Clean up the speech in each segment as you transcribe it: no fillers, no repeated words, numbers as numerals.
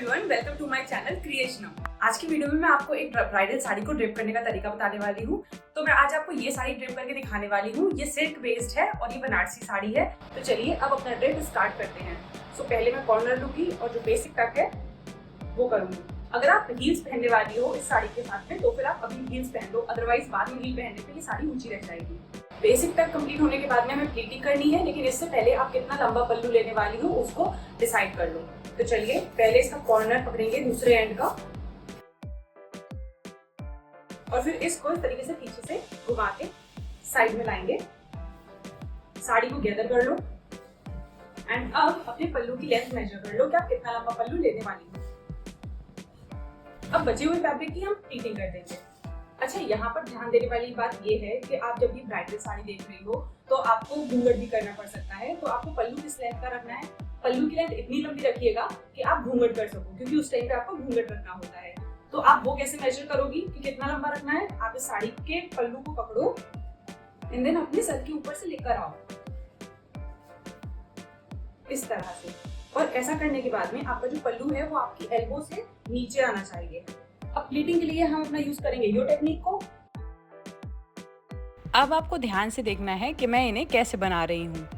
Everyone, welcome to my channel creation. आज की video में मैं आपको एक ब्राइडल साड़ी को ड्रेप करने का तरीका बताने वाली हूँ। तो मैं आज आपको ये साड़ी ड्रेप करके दिखाने वाली हूँ। ये सिल्क बेस्ड है और ये बनारसी साड़ी है। तो चलिए अब अपना ड्रेप स्टार्ट करते हैं। सो पहले मैं कॉर्नर लूंगी और जो बेसिक टक है वो करूंगी। अगर आप हील्स पहनने वाली हो इस साड़ी के साथ में तो फिर आप अभी हील्स पहन लो, अदरवाइज बाद में हील पहनने पे ये साड़ी ऊंची रह जाएगी। बेसिक टक कंप्लीट होने के बाद में हमें प्लीटिंग करनी है, लेकिन इससे पहले आप कितना लंबा पल्लू लेने वाली हो उसको डिसाइड कर लो। तो चलिए पहले इसका कॉर्नर पकड़ेंगे दूसरे एंड का और फिर इसको इस तरीके से पीछे से घुमा के साइड में लाएंगे। साड़ी को गैदर कर लो एंड अब अपने पल्लू की लेंथ मेजर कर लो कि आप कितना लंबा पल्लू लेने वाली हो। अब बचे हुए फैब्रिक की हम प्लीटिंग कर देंगे। अच्छा, यहाँ पर ध्यान देने वाली बात ये है कि आप जब भी ब्राइडल साड़ी देख रही हो तो आपको घूंघट भी करना पड़ सकता है। तो आपको पल्लू किस लेंथ का रखना है, पल्लू की लेंथ इतनी लंबी रखिएगा कि आप घूंघट कर सको, क्योंकि उस टाइम पे आपको घूंघट रखना होता है। तो आप वो कैसे मेजर करोगी कि कितना लंबा रखना है? आप इस साड़ी के पल्लू को पकड़ो एंड देन अपने सर के ऊपर से लेकर आओ इस तरह से। और ऐसा करने के बाद में आपका जो पल्लू है वो आपकी एल्बो से नीचे आना चाहिए। अब प्लीटिंग के लिए हम अपना यूज करेंगे यो टेक्निक को। अब आपको ध्यान से देखना है कि मैं इन्हें कैसे बना रही हूँ।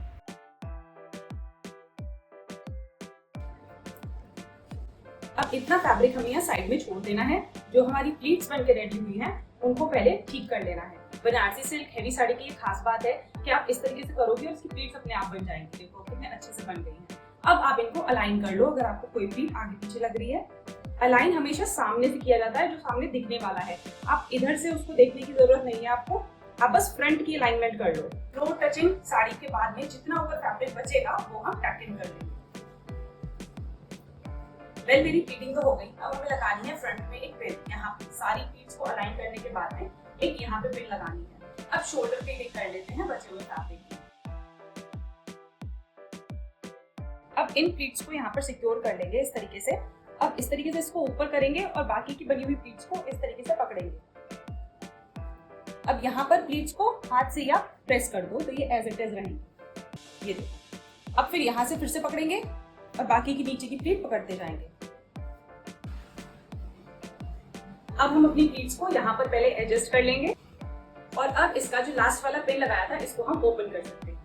अब इतना फैब्रिक हमें यहाँ साइड में छोड़ देना है। जो हमारी प्लीट्स बन के रेडी हुई हैं उनको पहले ठीक कर लेना है। बनारसी सिल्क हैवी साड़ी की ये खास बात है कि आप इस तरीके से करोगे और इसकी प्लीट्स अपने आप बन जाएंगी। देखो कितने अच्छे से बन गई हैं। अब आप इनको अलाइन कर लो। अगर आपको कोई प्लीट आगे पीछे लग रही है, अलाइन हमेशा सामने से किया जाता है, जो सामने दिखने वाला है। आप इधर से उसको देखने की जरूरत नहीं है आपको, आप बस फ्रंट की अलाइनमेंट कर लो। फ्लोर टचिंग साड़ी के बाद में जितना ऊपर फैब्रिक बचेगा वो हम टक इन कर लेंगे। वेल, मेरी प्लीटिंग तो हो गई। अब हमें लगानी है फ्रंट में एक पिन। यहाँ पे सारी प्लीट्स को अलाइन करने के बाद में एक यहाँ पे पिन लगानी है। अब शोल्डर पे कर लेते हैं बचे हुए फैब्रिक। अब इन प्लीट्स को यहाँ पर सिक्योर कर लेंगे इस तरीके से। अब इस तरीके से इसको ऊपर करेंगे और बाकी की बनी हुई प्लीट्स को इस तरीके से पकड़ेंगे। अब यहाँ पर प्लीट्स को हाथ से या प्रेस कर दो तो ये एज इट इज रहेंगी। ये देखो। अब फिर यहाँ से फिर से पकड़ेंगे और बाकी की नीचे की प्लीट पकड़ते जाएंगे। अब हम अपनी प्लीट्स को यहाँ पर पहले एडजस्ट कर लेंगे और अब इसका जो लास्ट वाला पिन लगाया था इसको हम ओपन कर सकते हैं।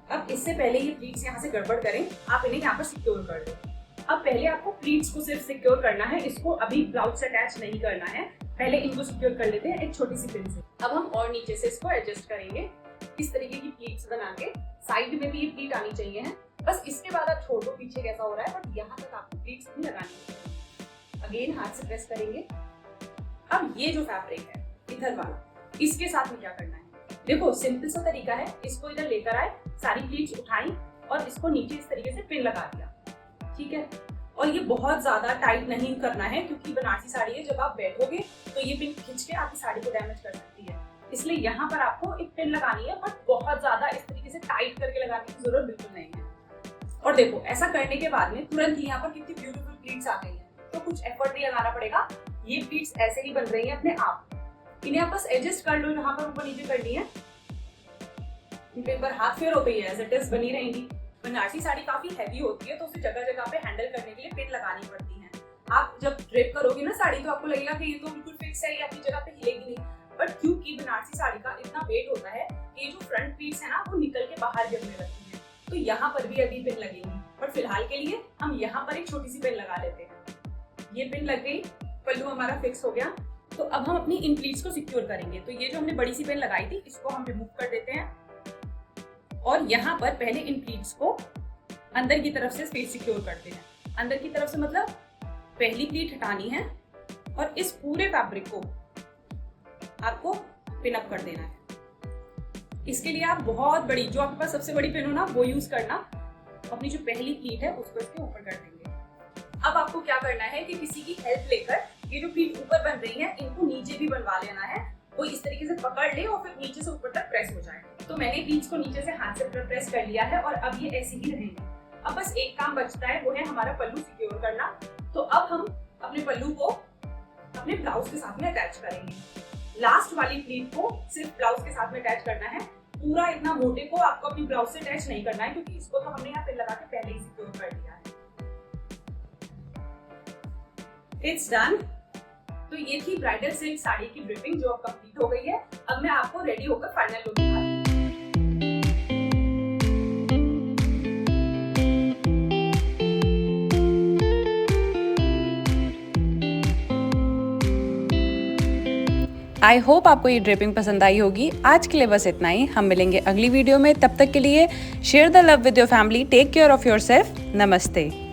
अब इससे पहले ये प्लीट्स यहाँ से गड़बड़ करें, आप इन्हें यहाँ पर सिक्योर कर दो। अब पहले आपको प्लीट्स को सिर्फ सिक्योर करना है, इसको अभी ब्लाउज से अटैच नहीं करना है। पहले इनको सिक्योर कर लेते हैं एक छोटी सी पिन से। अब हम और नीचे से इसको एडजस्ट करेंगे इस तरीके की प्लीट्स बना के। साइड में भी ये प्लीट आनी चाहिए है। बस इसके बाद आप छोड़ दो पीछे कैसा हो रहा है, बट यहाँ तक आपको प्लीट्स नहीं लगानी है। अगेन हाथ से प्रेस करेंगे। अब ये जो फैब्रिक है इधर वाला, इसके साथ में क्या करना है, देखो सिंपल सा तरीका है। इसको इधर लेकर आए, सारी प्लीट्स उठाई और इसको नीचे इस तरीके से पिन लगा दिया। ठीक है। और ये बहुत ज्यादा टाइट नहीं करना है, क्योंकि बनारसी साड़ी है, जब आप बैठोगे तो ये पिन खींच के आपकी साड़ी को डैमेज कर सकती है। इसलिए यहाँ पर आपको एक पिन लगानी है, बट बहुत ज्यादा इस तरीके से टाइट करके लगाने की जरूरत बिल्कुल नहीं है। और देखो ऐसा करने के बाद में तुरंत ही यहाँ पर कितनी ब्यूटीफुल प्लीट्स आ गई है। तो कुछ एफर्ट नहीं लगाना पड़ेगा, ये प्लीट्स ऐसे ही बन रही है अपने आप। इन्हें आप बस एडजस्ट कर लो, यहाँ पर ऊपर नीचे करनी है। इन पर हाथ फेर हो गई है, एज इट इज बनी रहेंगी। बनारसी साड़ी काफी हैवी होती है तो उसे जगह जगह पे हैंडल करने के लिए पिन लगानी पड़ती है। आप जब ड्रेप करोगे ना साड़ी तो आपको लगेगा कि ये तो बिल्कुल फिक्स है, ये अपनी जगह पे हिलेगी नहीं। बट क्योंकि बनारसी साड़ी का इतना वेट होता है कि ये जो फ्रंट पीस है ना वो निकल के बाहर गिरने लगती है, तो यहाँ पर भी अभी पिन लगेंगी। बट फिलहाल के लिए हम यहाँ पर एक छोटी सी पिन लगा लेते हैं। ये पिन लग गई, पल्लू हमारा फिक्स हो गया। तो अब हम अपनी इन प्लीट्स को सिक्योर करेंगे। तो ये जो हमने बड़ी सी पिन लगाई थी इसको हम रिमूव कर देते हैं और यहाँ पर पहले इन प्लीट्स को अंदर की तरफ से स्पेस सिक्योर करते हैं। अंदर की तरफ से मतलब पहली प्लीट हटानी है और इस पूरे फैब्रिक को आपको पिन अप कर देना है। इसके लिए आप बहुत बड़ी, जो आपके पास सबसे बड़ी पिन हो ना वो यूज करना। अपनी जो पहली प्लीट है उसको इसके ऊपर कर देंगे। अब आपको क्या करना है कि किसी की हेल्प लेकर ये जो प्लीट ऊपर बन रही है इनको नीचे भी बनवा लेना है। वो इस तरीके से पकड़ ले और फिर नीचे से ऊपर तक प्रेस हो जाए। तो मैंने प्लीट्स को नीचे से हाथ से प्रेस कर लिया है और अब ये ऐसी ही रहेंगी। अब बस एक काम बचता है, वो है हमारा पल्लू सिक्योर करना। तो अब हम अपने पल्लू को अपने ब्लाउज के साथ में अटैच करेंगे। लास्ट वाली प्लीट को सिर्फ ब्लाउज के साथ में अटैच करना है, पूरा इतना मोटे को आपको अपनी ब्लाउज से अटैच नहीं करना है, क्योंकि इसको तो हमने यहाँ पे लगा के पहले ही सिक्योर कर दिया है। It's done. तो ये थी ब्राइडल सिल्क साड़ी की ड्रिपिंग जो अब कंप्लीट हो गई है। अब मैं आपको रेडी होकर फाइनल लुक दिखाती हूँ। आई होप आपको ये ड्रिपिंग पसंद आई होगी। आज के लिए बस इतना ही। हम मिलेंगे अगली वीडियो में। तब तक के लिए share the love with your family. Take care of your self. नमस्ते।